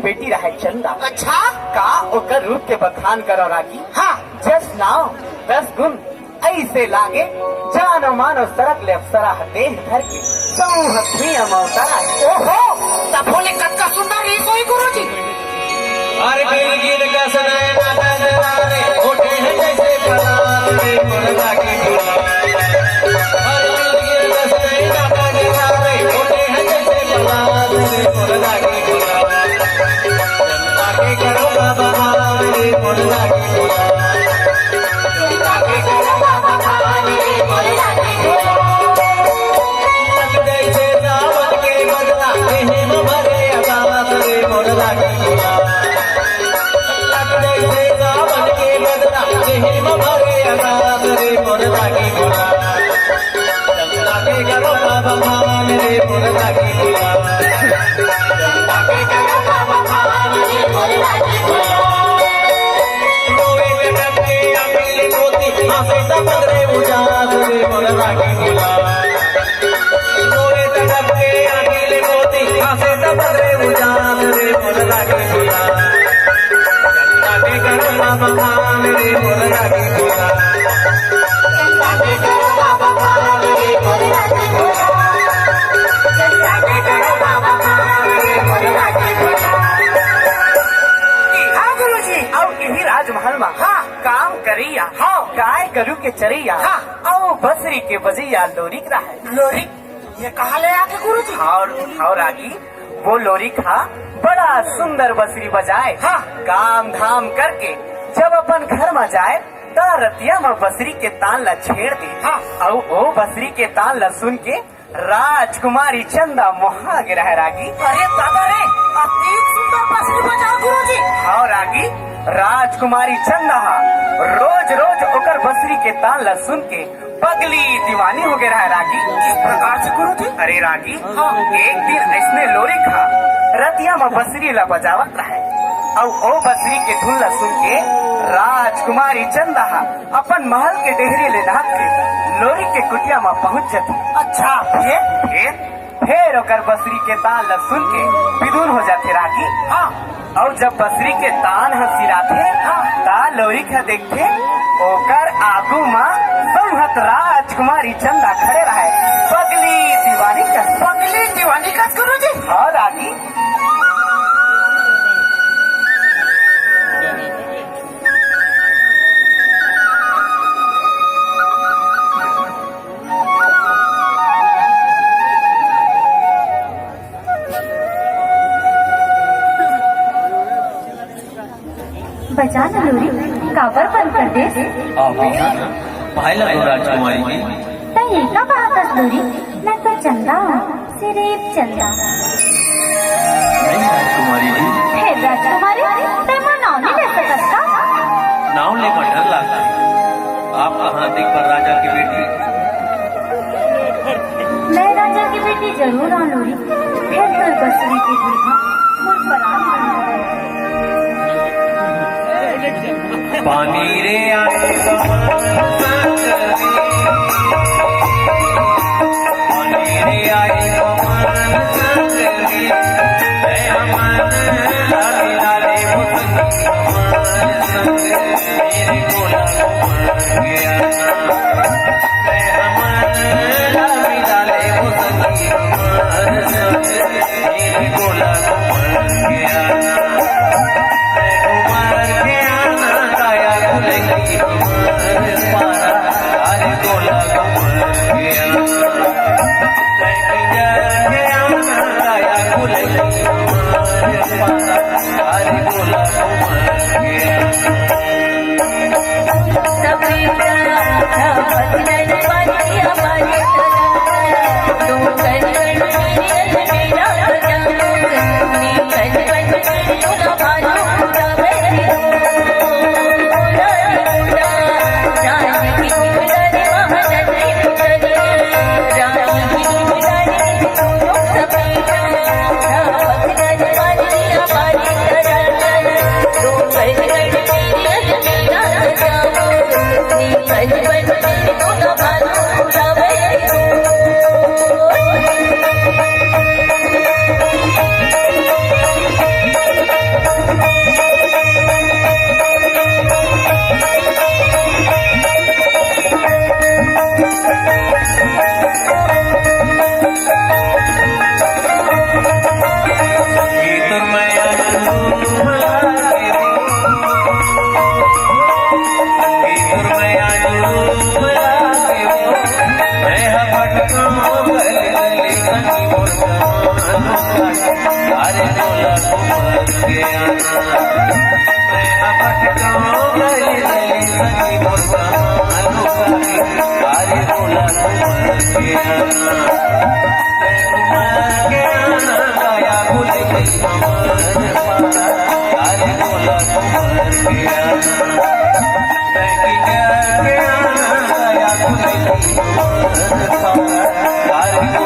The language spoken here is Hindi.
बेटी रहा चंदा। अच्छा का ओकर रूप के बखान करो रागी। हाँ जस नाव 10 गुण ऐसे लागे जानो मानो सरक ले अप्सरा देह धर के हथी अमौतारा। ओहो तब बोले कत्का सुंदर ही कोई गुरुजी। अरे गिर का सुनाए माता जरा रे होठे हैं जैसे परात रे मुर्गा की गुला। अरे गिर का सुनाए माता जरा रे होठे हैं जैसे परात रे मुर्गा की गुला। जनता के करो बाबा रे मुर्गा की गुला। जनता के करो बाबा रे मुर्गा की गुला। जैसे दावत के बदला कहीं न भरे आबाद रे मुर्गा की गुला। राजमहल में हाँ काम करिया हाँ गाय गरु के चरिया हाँ और बसरी के बजिया लोरी रहा लोरी ये कहा ले आके गुरुजी। और आगी वो लोरी खा बड़ा सुंदर बसरी बजाए। हाँ काम धाम करके जब अपन घर में जाए तो रतिया में बसरी के तान ला छेड़ दी। हाँ और वो बसरी के तान ला सुन के राजकुमारी चंदा मोहा के रह रागी। अरे दादा रे अति सुंदर बसरी बजा गुरुजी। हाँ रागी राजकुमारी चंदा रोज रोज ओकर बसरी के तान ला सुन के पगली दीवानी हो गए रहा रागी। इस प्रकार से गुरुजी। अरे रागी हाँ एक दिन ऐसने लोरी खा रतिया में बसरी ला बजावत रहे और ओ बसरी के धुन ला सुन के राजकुमारी चंदा अपन महल के डेहरी ले नाक के लोरी के कुटिया में पहुंच जाती। अच्छा फिर ओकर बसरी के तान ल सुन के विदुर हो जाते रागी। हाँ और जब बसरी के तान हसिराथे ता लोरी के देखते ओकर आगू माँ संहत राजकुमारी चंदा खड़े रहे पगली दीवानी का गुरु जी। और रागी बचा न लोरी काबर बंद कर दे। पाहिलं तो राजकुमारी जी तई का पाहतस लोरी मैं तो चंदा सिर्फ चंदा। नहीं राजकुमारी जी हे राजकुमारी ते मैं नाम नहीं ले सकत का। नाव लेकर डर लगता है। आप कहाँ देख पर राजा की बेटी? मैं राजा की बेटी जरूर आ लोरी फिर तो बसरी की दुल्हा मुझ पर आ। पानी रे आए पानी रे आए सपने